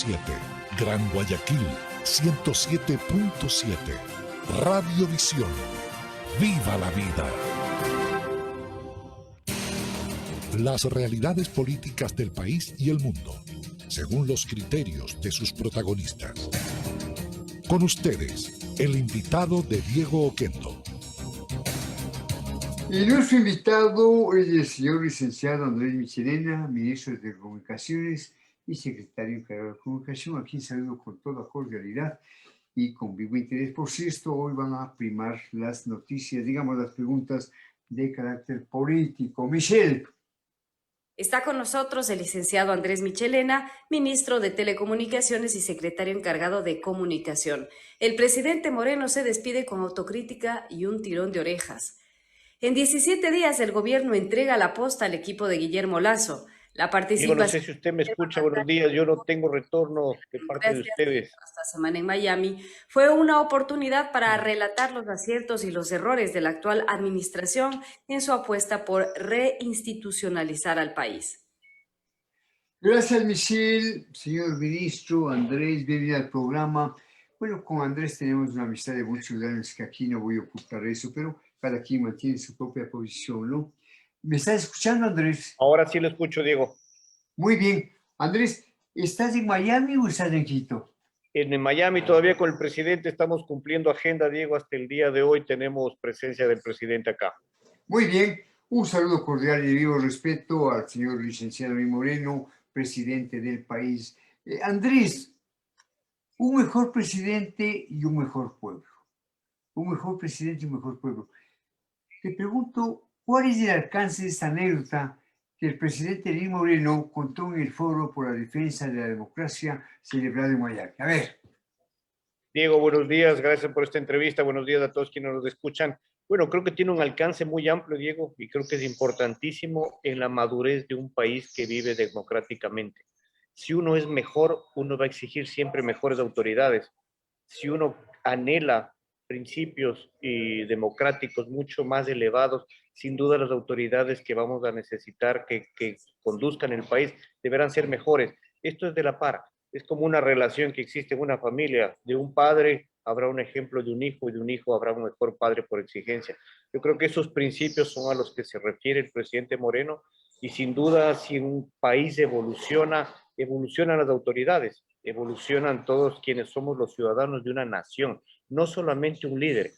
100.7, Gran Guayaquil 107.7, Radiovisión. ¡Viva la vida! Las realidades políticas del país y el mundo, según los criterios de sus protagonistas. Con ustedes, el invitado de Diego Oquendo. Y nuestro invitado es el señor licenciado Andrés Michelena, ministro de Telecomunicaciones y secretario encargado de Comunicación, a quien saludo con toda cordialidad y con vivo interés. Por cierto, hoy van a primar las noticias, digamos, las preguntas de carácter político. Michelle. Está con nosotros el licenciado Andrés Michelena, ministro de Telecomunicaciones y secretario encargado de Comunicación. El presidente Moreno se despide con autocrítica y un tirón de orejas. En 17 días el gobierno entrega la posta al equipo de Guillermo Lasso. La participación... Digo, no sé si usted me escucha, buenos días, yo no tengo retorno de parte de ustedes. Esta semana en Miami fue una oportunidad para relatar los aciertos y los errores de la actual administración en su apuesta por reinstitucionalizar al país. Gracias, Michelle. Señor ministro, Andrés, bienvenido al programa. Bueno, con Andrés tenemos una amistad de muchos años, que aquí no voy a ocultar eso, pero cada quien mantiene su propia posición, ¿no? ¿Me estás escuchando, Andrés? Ahora sí lo escucho, Diego. Muy bien. Andrés, ¿estás en Miami o estás en Quito? En Miami todavía con el presidente estamos cumpliendo agenda, Diego. Hasta el día de hoy tenemos presencia del presidente acá. Muy bien. Un saludo cordial y de vivo respeto al señor licenciado Moreno, presidente del país. Andrés, un mejor presidente y un mejor pueblo. Un mejor presidente y un mejor pueblo. Te pregunto, ¿cuál es el alcance de esta anécdota que el presidente Lenín Moreno contó en el Foro por la Defensa de la Democracia celebrado en Miami? A ver. Diego, buenos días, gracias por esta entrevista, buenos días a todos quienes nos escuchan. Bueno, creo que tiene un alcance muy amplio, Diego, y creo que es importantísimo en la madurez de un país que vive democráticamente. Si uno es mejor, uno va a exigir siempre mejores autoridades. Si uno anhela principios democráticos mucho más elevados, sin duda las autoridades que vamos a necesitar que conduzcan el país deberán ser mejores. Esto es de la par, es como una relación que existe en una familia. De un padre habrá un ejemplo de un hijo y de un hijo habrá un mejor padre por exigencia. Yo creo que esos principios son a los que se refiere el presidente Moreno y sin duda si un país evolucionan las autoridades, evolucionan todos quienes somos los ciudadanos de una nación, no solamente un líder.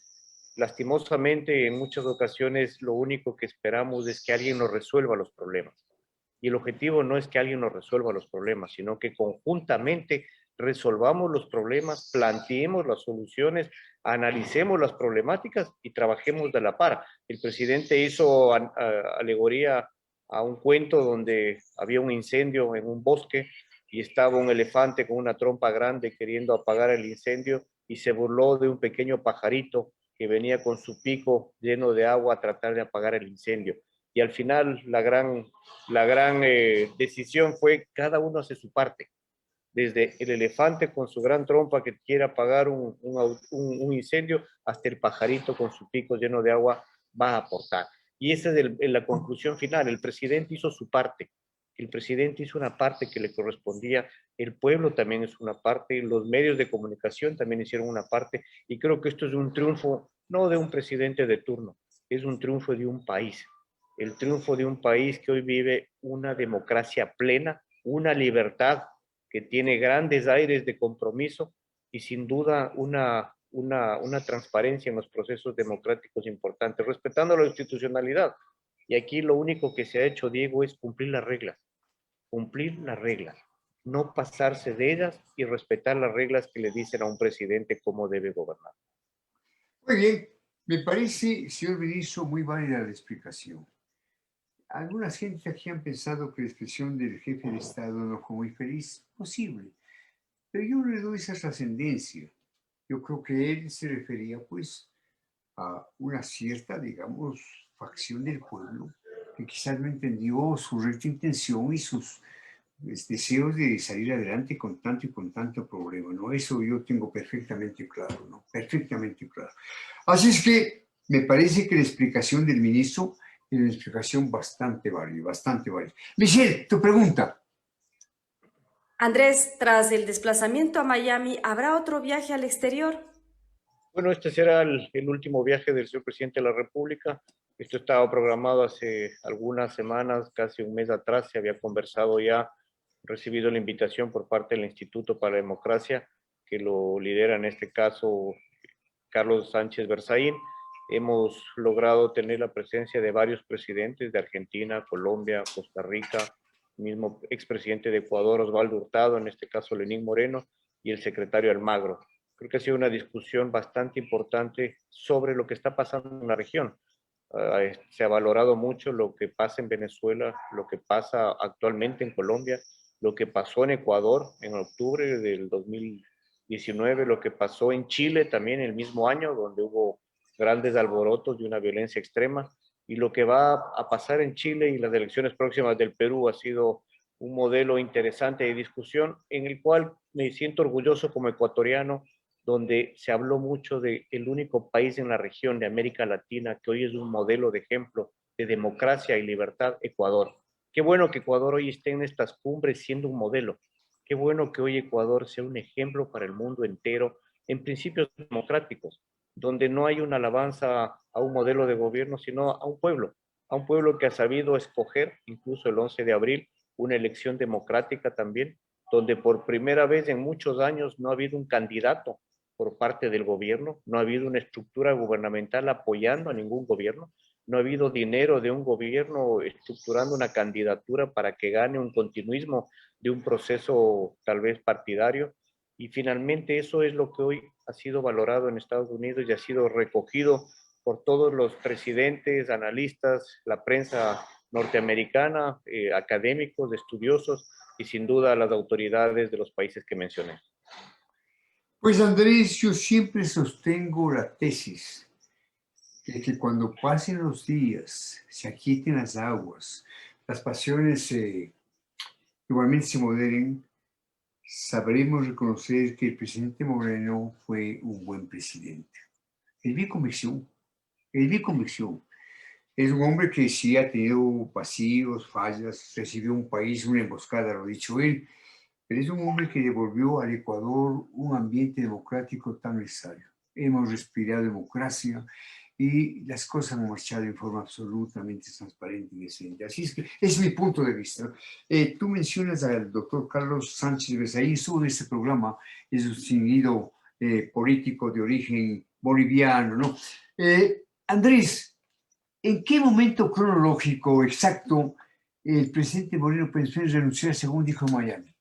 Lastimosamente, en muchas ocasiones lo único que esperamos es que alguien nos resuelva los problemas. Y el objetivo no es que alguien nos resuelva los problemas, sino que conjuntamente resolvamos los problemas, planteemos las soluciones, analicemos las problemáticas y trabajemos de la par. El presidente hizo alegoría a un cuento donde había un incendio en un bosque y estaba un elefante con una trompa grande queriendo apagar el incendio y se burló de un pequeño pajarito que venía con su pico lleno de agua a tratar de apagar el incendio. Y al final la gran decisión fue cada uno hace su parte. Desde el elefante con su gran trompa que quiere apagar un incendio hasta el pajarito con su pico lleno de agua va a aportar. Y esa es la conclusión final. El presidente hizo su parte. El presidente hizo una parte que le correspondía, el pueblo también es una parte, los medios de comunicación también hicieron una parte, y creo que esto es un triunfo no de un presidente de turno, es un triunfo de un país, el triunfo de un país que hoy vive una democracia plena, una libertad que tiene grandes aires de compromiso y sin duda una transparencia en los procesos democráticos importantes, respetando la institucionalidad. Y aquí lo único que se ha hecho, Diego, es cumplir las reglas, no pasarse de ellas y respetar las reglas que le dicen a un presidente cómo debe gobernar. Muy bien, me parece, señor ministro, muy válida la explicación. Algunas gente aquí han pensado que la expresión del jefe de Estado no fue muy feliz, posible, pero yo no le doy esa trascendencia. Yo creo que él se refería pues a una cierta, digamos, facción del pueblo que quizás no entendió su recta intención y sus deseos de salir adelante con tanto y con tanto problema, ¿no? Eso yo tengo perfectamente claro, ¿no? Perfectamente claro. Así es que me parece que la explicación del ministro es una explicación bastante válida, bastante válida. Michelle, tu pregunta. Andrés, tras el desplazamiento a Miami, ¿habrá otro viaje al exterior? Bueno, este será el último viaje del señor presidente de la República. Esto estaba programado hace algunas semanas, casi un mes atrás, se había conversado ya, recibido la invitación por parte del Instituto para la Democracia, que lo lidera en este caso Carlos Sánchez Berzaín. Hemos logrado tener la presencia de varios presidentes de Argentina, Colombia, Costa Rica, mismo expresidente de Ecuador, Osvaldo Hurtado, en este caso Lenín Moreno, y el secretario Almagro. Creo que ha sido una discusión bastante importante sobre lo que está pasando en la región. Se ha valorado mucho lo que pasa en Venezuela, lo que pasa actualmente en Colombia, lo que pasó en Ecuador en octubre del 2019, lo que pasó en Chile también el mismo año, donde hubo grandes alborotos de una violencia extrema, y lo que va a pasar en Chile y las elecciones próximas del Perú ha sido un modelo interesante de discusión en el cual me siento orgulloso como ecuatoriano, donde se habló mucho de el único país en la región de América Latina que hoy es un modelo de ejemplo de democracia y libertad, Ecuador. Qué bueno que Ecuador hoy esté en estas cumbres siendo un modelo. Qué bueno que hoy Ecuador sea un ejemplo para el mundo entero en principios democráticos, donde no hay una alabanza a un modelo de gobierno, sino a un pueblo que ha sabido escoger, incluso el 11 de abril, una elección democrática también, donde por primera vez en muchos años no ha habido un candidato por parte del gobierno, no ha habido una estructura gubernamental apoyando a ningún gobierno, no ha habido dinero de un gobierno estructurando una candidatura para que gane un continuismo de un proceso tal vez partidario. Y finalmente eso es lo que hoy ha sido valorado en Estados Unidos y ha sido recogido por todos los presidentes, analistas, la prensa norteamericana, académicos, estudiosos y sin duda las autoridades de los países que mencioné. Pues Andrés, yo siempre sostengo la tesis de que cuando pasen los días, se aquieten las aguas, las pasiones igualmente se moderen, sabremos reconocer que el presidente Moreno fue un buen presidente. Es mi convicción, es mi convicción. Es un hombre que sí ha tenido vacíos, fallas, recibió un país, una emboscada, lo ha dicho él, pero es un hombre que devolvió al Ecuador un ambiente democrático tan necesario. Hemos respirado democracia y las cosas han marchado en forma absolutamente transparente y decente. Así es que es mi punto de vista. Tú mencionas al doctor Carlos Sánchez Bezaí, estuvo en este programa, es un distinguido político de origen boliviano, ¿no? Andrés, ¿en qué momento cronológico exacto el presidente Moreno pensó en renunciar, según dijo en Miami?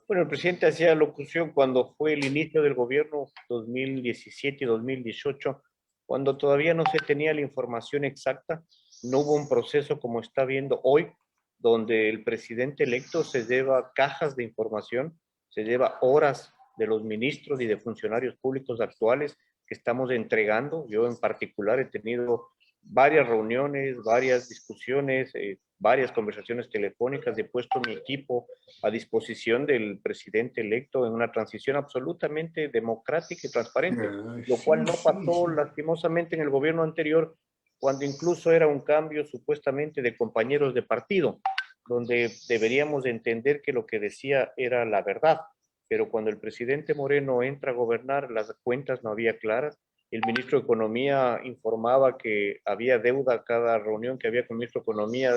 Bueno, el presidente hacía locución cuando fue el inicio del gobierno 2017 y 2018, cuando todavía no se tenía la información exacta, no hubo un proceso como está viendo hoy, donde el presidente electo se lleva cajas de información, se lleva horas de los ministros y de funcionarios públicos actuales que estamos entregando. Yo en particular he tenido varias reuniones, varias discusiones, varias conversaciones telefónicas, he puesto mi equipo a disposición del presidente electo en una transición absolutamente democrática y transparente, lo cual no pasó lastimosamente en el gobierno anterior, cuando incluso era un cambio supuestamente de compañeros de partido, donde deberíamos entender que lo que decía era la verdad, pero cuando el presidente Moreno entra a gobernar, las cuentas no había claras. El ministro de Economía informaba que había deuda cada reunión que había con el ministro de Economía,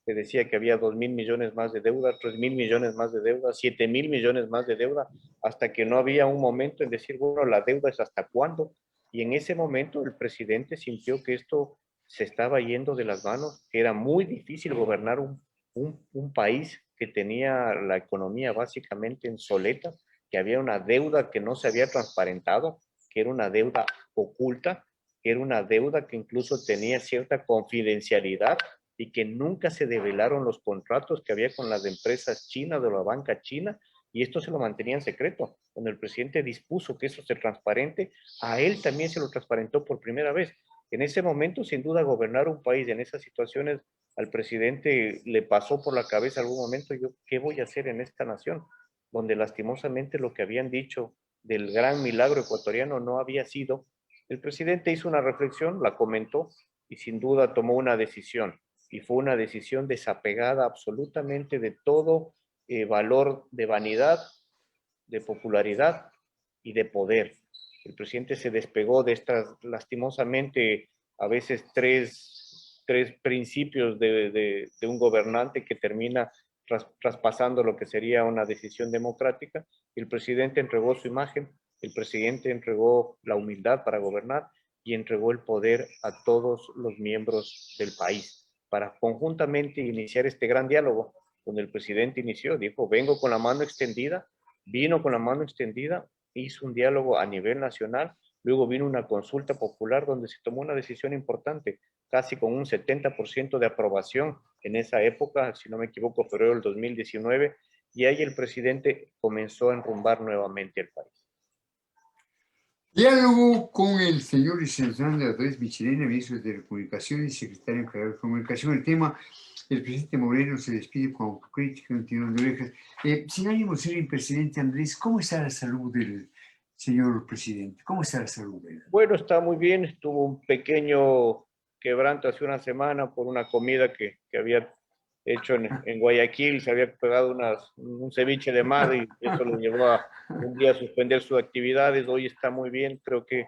se decía que había 2.000 millones más de deuda, 3.000 millones más de deuda, 7.000 millones más de deuda, hasta que no había un momento en decir, bueno, la deuda es hasta cuándo. Y en ese momento el presidente sintió que esto se estaba yendo de las manos, que era muy difícil gobernar un país que tenía la economía básicamente en soletas, que había una deuda que no se había transparentado, que era una deuda oculta, que era una deuda que incluso tenía cierta confidencialidad y que nunca se develaron los contratos que había con las empresas chinas de la banca china, y esto se lo mantenía en secreto. Cuando el presidente dispuso que eso se transparente, a él también se lo transparentó por primera vez. En ese momento, sin duda, gobernar un país en esas situaciones, al presidente le pasó por la cabeza algún momento, yo, ¿qué voy a hacer en esta nación? Donde lastimosamente lo que habían dicho del gran milagro ecuatoriano no había sido. El presidente hizo una reflexión, la comentó y sin duda tomó una decisión, y fue una decisión desapegada absolutamente de todo valor de vanidad, de popularidad y de poder. El presidente se despegó de estas, lastimosamente, a veces tres principios de un gobernante que termina traspasando lo que sería una decisión democrática. El presidente entregó su imagen, el presidente entregó la humildad para gobernar y entregó el poder a todos los miembros del país para conjuntamente iniciar este gran diálogo, donde el presidente inició, dijo, vengo con la mano extendida, vino con la mano extendida, hizo un diálogo a nivel nacional, luego vino una consulta popular donde se tomó una decisión importante, casi con un 70% de aprobación en esa época, si no me equivoco, febrero del 2019, y ahí el presidente comenzó a enrumbar nuevamente el país. Diálogo con el señor licenciado Andrés Michelena, ministro de Telecomunicaciones y secretario encargado de Comunicación. El tema, el presidente Moreno se despide con autocrítica, un tirón de orejas. Sin ánimo de ser presidente Andrés, ¿cómo está la salud del señor presidente? ¿Cómo está la salud de él? Bueno, está muy bien. Tuvo un pequeño quebranto hace una semana por una comida que había hecho en Guayaquil. Se había pegado un ceviche de mar y eso lo llevó a un día a suspender sus actividades. Hoy está muy bien. Creo que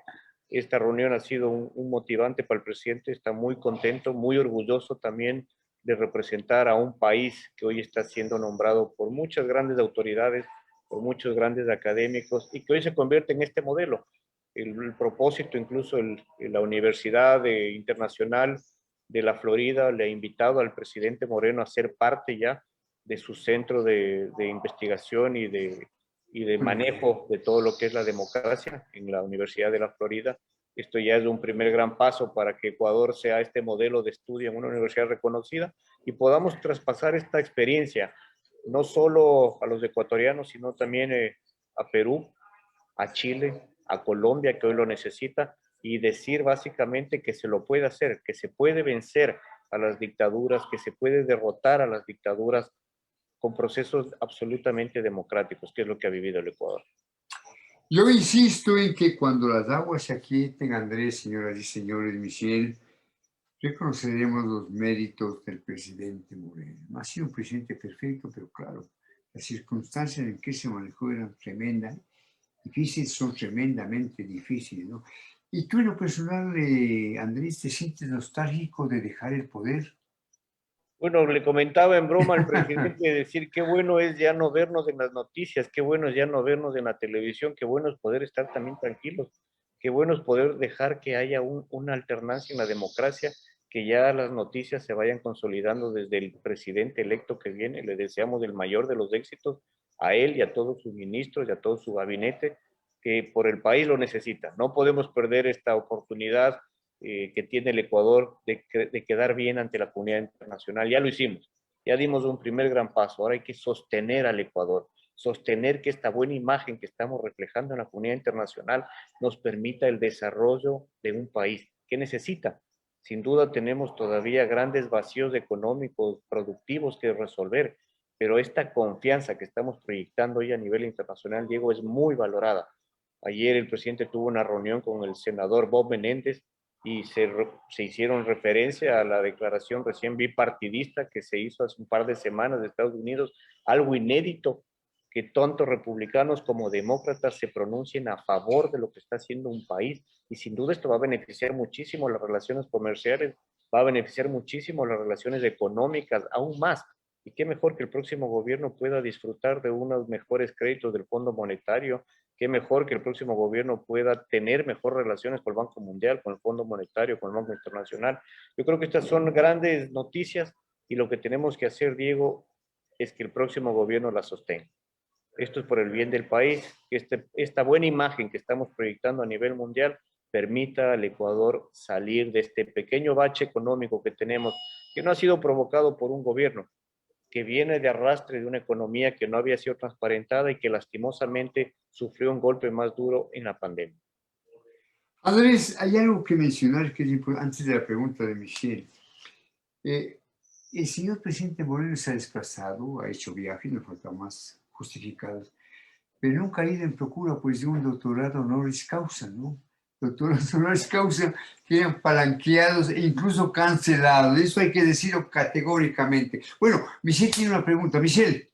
esta reunión ha sido un motivante para el presidente. Está muy contento, muy orgulloso también de representar a un país que hoy está siendo nombrado por muchas grandes autoridades, por muchos grandes académicos y que hoy se convierte en este modelo. El propósito, incluso la Universidad Internacional de la Florida le ha invitado al presidente Moreno a ser parte ya de su centro de investigación y de manejo de todo lo que es la democracia en la Universidad de la Florida. Esto ya es un primer gran paso para que Ecuador sea este modelo de estudio en una universidad reconocida y podamos traspasar esta experiencia no solo a los ecuatorianos, sino también a Perú, a Chile, a Colombia, que hoy lo necesita, y decir básicamente que se lo puede hacer, que se puede vencer a las dictaduras, que se puede derrotar a las dictaduras con procesos absolutamente democráticos, que es lo que ha vivido el Ecuador. Yo insisto en que cuando las aguas se aquieten, Andrés, señoras y señores, Michel, reconoceremos los méritos del presidente Moreno. No ha sido un presidente perfecto, pero claro, las circunstancias en que se manejó eran tremendas, difíciles, son tremendamente difíciles, ¿no? Y tú en lo personal, Andrés, ¿te sientes nostálgico de dejar el poder? Bueno, le comentaba en broma al presidente decir qué bueno es ya no vernos en las noticias, qué bueno es ya no vernos en la televisión, qué bueno es poder estar también tranquilos, qué bueno es poder dejar que haya una alternancia en la democracia, que ya las noticias se vayan consolidando desde el presidente electo que viene. Le deseamos el mayor de los éxitos a él y a todos sus ministros y a todo su gabinete, que por el país lo necesita. No podemos perder esta oportunidad que tiene el Ecuador de quedar bien ante la comunidad internacional. Ya lo hicimos, ya dimos un primer gran paso. Ahora hay que sostener al Ecuador, sostener que esta buena imagen que estamos reflejando en la comunidad internacional nos permita el desarrollo de un país que necesita. Sin duda tenemos todavía grandes vacíos económicos, productivos que resolver, pero esta confianza que estamos proyectando hoy a nivel internacional, Diego, es muy valorada. Ayer el presidente tuvo una reunión con el senador Bob Menéndez y se hicieron referencia a la declaración recién bipartidista que se hizo hace un par de semanas de Estados Unidos, algo inédito, que tanto republicanos como demócratas se pronuncien a favor de lo que está haciendo un país, y sin duda esto va a beneficiar muchísimo las relaciones comerciales, va a beneficiar muchísimo las relaciones económicas, aún más. Y qué mejor que el próximo gobierno pueda disfrutar de unos mejores créditos del Fondo Monetario, qué mejor que el próximo gobierno pueda tener mejores relaciones con el Banco Mundial, con el Fondo Monetario, con el Banco Internacional. Yo creo que estas son grandes noticias y lo que tenemos que hacer, Diego, es que el próximo gobierno las sostenga. Esto es por el bien del país, que esta buena imagen que estamos proyectando a nivel mundial permita al Ecuador salir de este pequeño bache económico que tenemos, que no ha sido provocado por un gobierno, que viene de arrastre de una economía que no había sido transparentada y que lastimosamente sufrió un golpe más duro en la pandemia. Andrés, hay algo que mencionar que es importante antes de la pregunta de Michelle. El señor presidente Moreno se ha desplazado, ha hecho viajes, no falta más justificados, pero nunca ha ido en procura pues, de un doctorado honoris causa, ¿no? Doctorados honoris causa que eran palanqueados e incluso cancelados. Eso hay que decirlo categóricamente. Bueno, Michelle tiene una pregunta. Michelle.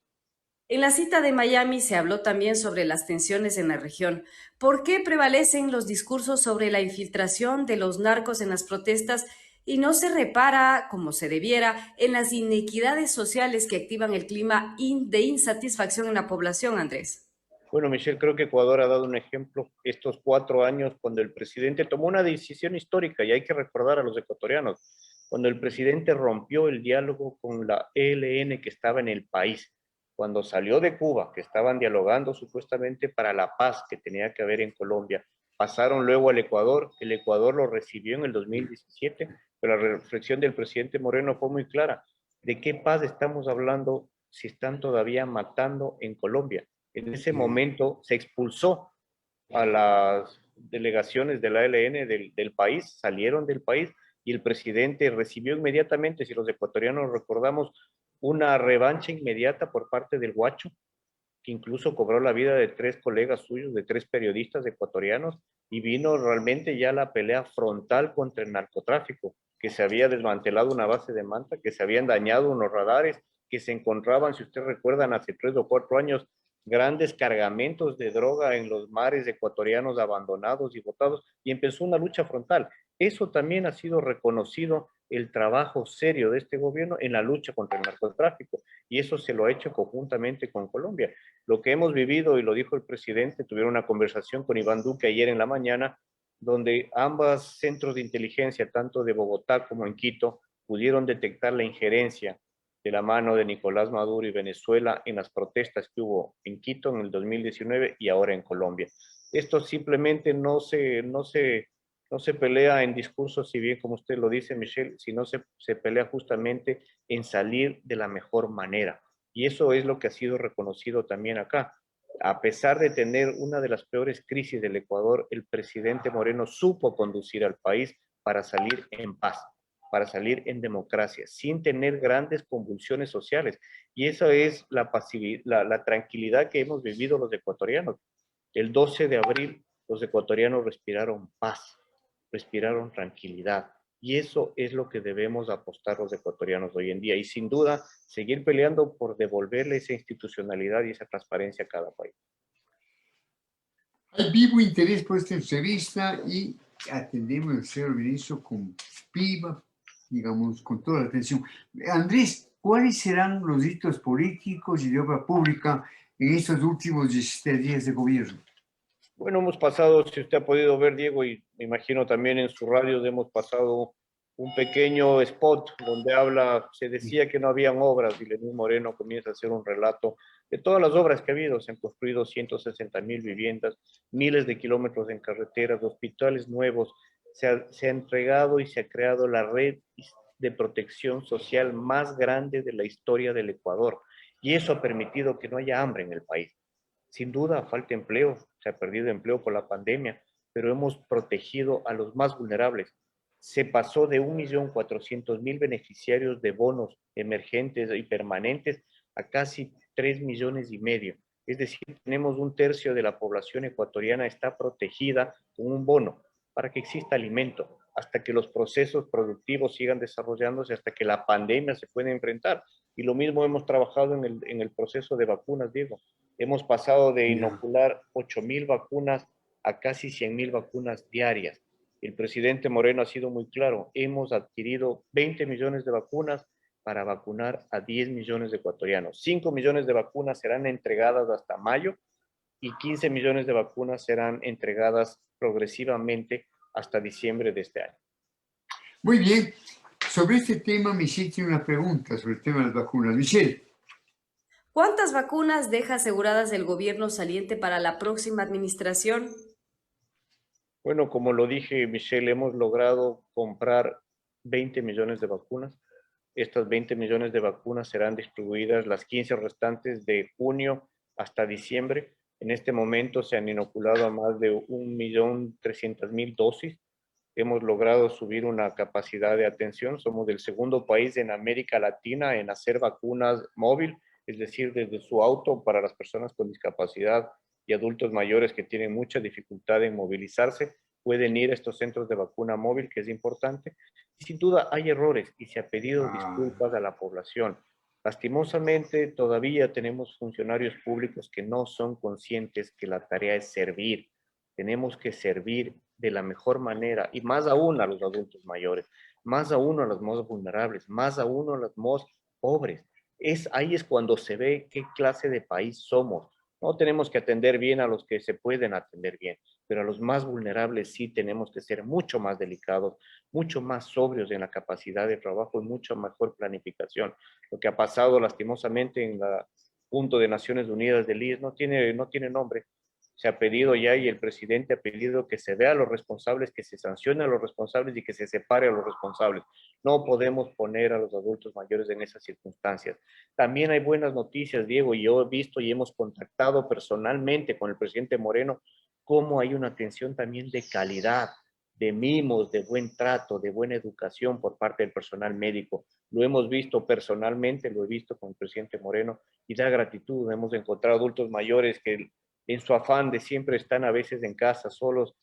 En la cita de Miami se habló también sobre las tensiones en la región. ¿Por qué prevalecen los discursos sobre la infiltración de los narcos en las protestas y no se repara, como se debiera, en las inequidades sociales que activan el clima de insatisfacción en la población, Andrés? Bueno, Michelle, creo que Ecuador ha dado un ejemplo estos 4 años cuando el presidente tomó una decisión histórica y hay que recordar a los ecuatorianos, cuando el presidente rompió el diálogo con la ELN que estaba en el país, cuando salió de Cuba, que estaban dialogando supuestamente para la paz que tenía que haber en Colombia, pasaron luego al Ecuador, el Ecuador lo recibió en el 2017, pero la reflexión del presidente Moreno fue muy clara. ¿De qué paz estamos hablando si están todavía matando en Colombia? En ese momento se expulsó a las delegaciones de la ALN del país, salieron del país y el presidente recibió inmediatamente, si los ecuatorianos recordamos, una revancha inmediata por parte del Guacho, que incluso cobró la vida de 3 colegas suyos, de 3 periodistas ecuatorianos, y vino realmente ya la pelea frontal contra el narcotráfico, que se había desmantelado una base de Manta, que se habían dañado unos radares, que se encontraban, si ustedes recuerdan, hace 3 o 4 años, grandes cargamentos de droga en los mares ecuatorianos abandonados y botados, y empezó una lucha frontal. Eso también ha sido reconocido, el trabajo serio de este gobierno en la lucha contra el narcotráfico, y eso se lo ha hecho conjuntamente con Colombia. Lo que hemos vivido, y lo dijo el presidente, tuvieron una conversación con Iván Duque ayer en la mañana, donde ambos centros de inteligencia, tanto de Bogotá como en Quito, pudieron detectar la injerencia de la mano de Nicolás Maduro y Venezuela en las protestas que hubo en Quito en el 2019 y ahora en Colombia. Esto simplemente no se pelea en discursos, si bien como usted lo dice, Michelle, sino se pelea justamente en salir de la mejor manera. Y eso es lo que ha sido reconocido también acá. A pesar de tener una de las peores crisis del Ecuador, el presidente Moreno supo conducir al país para salir en paz, para salir en democracia, sin tener grandes convulsiones sociales. Y esa es la tranquilidad que hemos vivido los ecuatorianos. El 12 de abril los ecuatorianos respiraron paz, respiraron tranquilidad. Y eso es lo que debemos apostar los ecuatorianos hoy en día. Y sin duda, seguir peleando por devolverle esa institucionalidad y esa transparencia a cada país. Hay vivo interés por esta entrevista y atendemos al señor ministro con viva, digamos, con toda la atención. Andrés, ¿cuáles serán los hitos políticos y de obra pública en estos últimos 17 días de gobierno? Bueno, hemos pasado, si usted ha podido ver, Diego, y me imagino también en su radio, hemos pasado un pequeño spot donde se decía que no habían obras y Lenín Moreno comienza a hacer un relato de todas las obras que ha habido. Se han construido 160,000 viviendas, miles de kilómetros en carreteras, hospitales nuevos, se ha entregado y se ha creado la red de protección social más grande de la historia del Ecuador. Y eso ha permitido que no haya hambre en el país. Sin duda, falta empleo, se ha perdido empleo por la pandemia, pero hemos protegido a los más vulnerables. Se pasó de 1.400.000 beneficiarios de bonos emergentes y permanentes a casi 3,5 millones. Es decir, tenemos 1/3 de la población ecuatoriana está protegida con un bono para que exista alimento, hasta que los procesos productivos sigan desarrollándose, hasta que la pandemia se pueda enfrentar. Y lo mismo hemos trabajado en el proceso de vacunas, Diego. Hemos pasado de inocular 8,000 vacunas a casi 100,000 vacunas diarias. El presidente Moreno ha sido muy claro, hemos adquirido 20 millones de vacunas para vacunar a 10 millones de ecuatorianos. 5 millones de vacunas serán entregadas hasta mayo y 15 millones de vacunas serán entregadas progresivamente hasta diciembre de este año. Muy bien. Sobre este tema, Michelle tiene una pregunta sobre el tema de las vacunas. Michelle. ¿Cuántas vacunas deja aseguradas el gobierno saliente para la próxima administración? Bueno, como lo dije, Michelle, hemos logrado comprar 20 millones de vacunas. Estas 20 millones de vacunas serán distribuidas las 15 restantes de junio hasta diciembre. En este momento se han inoculado a más de 1.300.000 dosis. Hemos logrado subir una capacidad de atención. Somos el segundo país en América Latina en hacer vacunas móvil, es decir, desde su auto para las personas con discapacidad y adultos mayores que tienen mucha dificultad en movilizarse, pueden ir a estos centros de vacuna móvil, que es importante. Y sin duda hay errores y se ha pedido disculpas a la población. Lastimosamente, todavía tenemos funcionarios públicos que no son conscientes que la tarea es servir. Tenemos que servir de la mejor manera, y más aún a los adultos mayores, más aún a los más vulnerables, más aún a los más pobres. Ahí es cuando se ve qué clase de país somos. No tenemos que atender bien a los que se pueden atender bien, pero a los más vulnerables sí tenemos que ser mucho más delicados, mucho más sobrios en la capacidad de trabajo y mucho mejor planificación. Lo que ha pasado lastimosamente en la punto de Naciones Unidas del IES no tiene nombre. Se ha pedido ya y el presidente ha pedido que se vea a los responsables, que se sancione a los responsables y que se separe a los responsables. No podemos poner a los adultos mayores en esas circunstancias. También hay buenas noticias, Diego, y yo he visto y hemos contactado personalmente con el presidente Moreno cómo hay una atención también de calidad, de mimos, de buen trato, de buena educación por parte del personal médico. Lo hemos visto personalmente, lo he visto con el presidente Moreno y da gratitud. Hemos encontrado adultos mayores que en su afán de siempre están a veces en casa solos.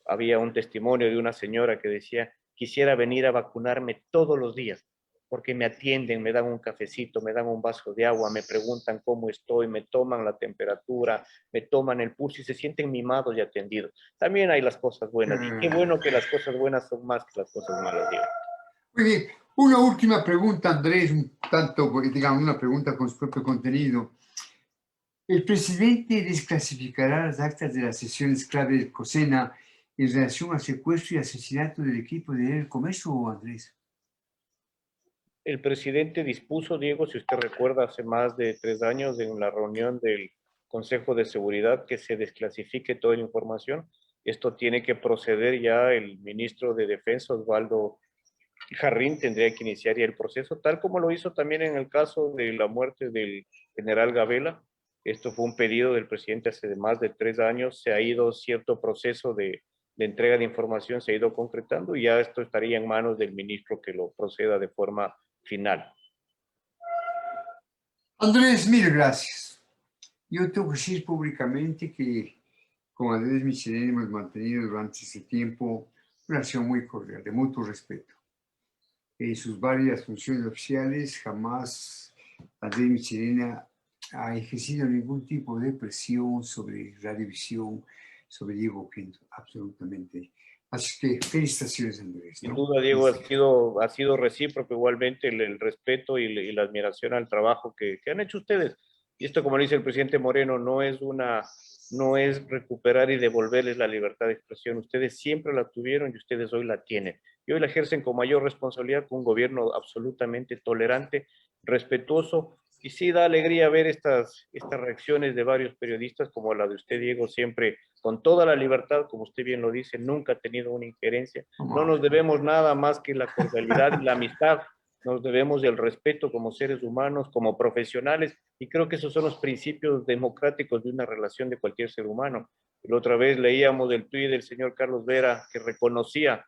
Había un testimonio de una señora que decía, quisiera venir a vacunarme todos los días, porque me atienden, me dan un cafecito, me dan un vaso de agua, me preguntan cómo estoy, me toman la temperatura, me toman el pulso y se sienten mimados y atendidos. También hay las cosas buenas, y qué bueno que las cosas buenas son más que las cosas malas, Diego. Muy bien. Una última pregunta, Andrés, un tanto, digamos, una pregunta con su propio contenido. ¿El presidente desclasificará las actas de las sesiones clave del COSENA en relación al secuestro y asesinato del equipo de Comercio, Andrés? El presidente dispuso, Diego, si usted recuerda, hace más de 3 años en la reunión del Consejo de Seguridad que se desclasifique toda la información. Esto tiene que proceder ya el ministro de Defensa, Osvaldo Jarrín, tendría que iniciar ya el proceso, tal como lo hizo también en el caso de la muerte del general Gabela. Esto fue un pedido del presidente hace más de 3 años, se ha ido cierto proceso de entrega de información, se ha ido concretando y ya esto estaría en manos del ministro que lo proceda de forma final. Andrés, mil gracias. Yo tengo que decir públicamente que con Andrés Michelena hemos mantenido durante ese tiempo una relación muy cordial, de mutuo respeto. En sus varias funciones oficiales, jamás Andrés Michelena ha ejercido ningún tipo de presión sobre Radiovisión, sobre Diego Quinto, absolutamente. Así que felicitaciones, Andrés, ¿no? Sin duda, Diego, ha sido recíproco igualmente el respeto y la admiración al trabajo que han hecho ustedes. Y esto, como dice el presidente Moreno, no es recuperar y devolverles la libertad de expresión. Ustedes siempre la tuvieron y ustedes hoy la tienen. Y hoy la ejercen con mayor responsabilidad, con un gobierno absolutamente tolerante, respetuoso. Y sí da alegría ver estas reacciones de varios periodistas como la de usted, Diego, siempre con toda la libertad, como usted bien lo dice, nunca ha tenido una injerencia. No nos debemos nada más que la cordialidad y la amistad. Nos debemos del respeto como seres humanos, como profesionales, y creo que esos son los principios democráticos de una relación de cualquier ser humano. La otra vez leíamos el tuit del señor Carlos Vera, que reconocía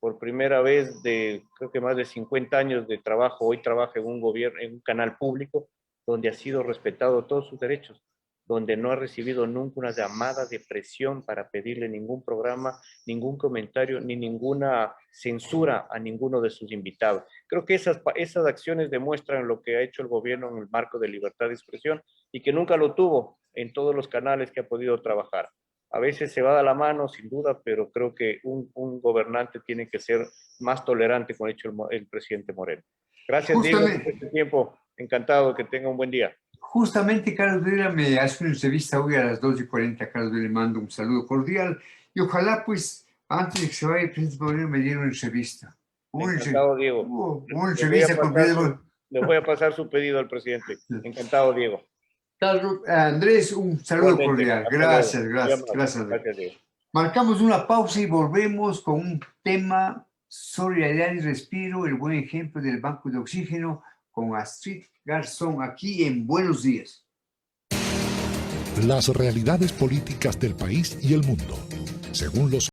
por primera vez de, creo que más de 50 años de trabajo, hoy trabaja en un gobierno, en un canal público, donde ha sido respetado todos sus derechos, donde no ha recibido nunca una llamada de presión para pedirle ningún programa, ningún comentario, ni ninguna censura a ninguno de sus invitados. Creo que esas acciones demuestran lo que ha hecho el gobierno en el marco de libertad de expresión y que nunca lo tuvo en todos los canales que ha podido trabajar. A veces se va de la mano, sin duda, pero creo que un gobernante tiene que ser más tolerante, como ha dicho el presidente Moreno. Gracias, Diego, por este tiempo. Encantado, que tenga un buen día. Justamente Carlos Vera me hace una entrevista hoy a las 2:40. Carlos Vera, le mando un saludo cordial y ojalá, pues, antes de que se vaya el presidente Moreno, me diera una entrevista. Encantado, Diego. Una entrevista con Pedro. Le voy a pasar su pedido al presidente. Encantado, Diego. Carlos, Andrés, un saludo cordial. Gracias. Diego. Marcamos una pausa y volvemos con un tema: solidaridad y respiro, el buen ejemplo del banco de oxígeno, con Astrid Garzón, aquí en Buenos Días. Las realidades políticas del país y el mundo, según los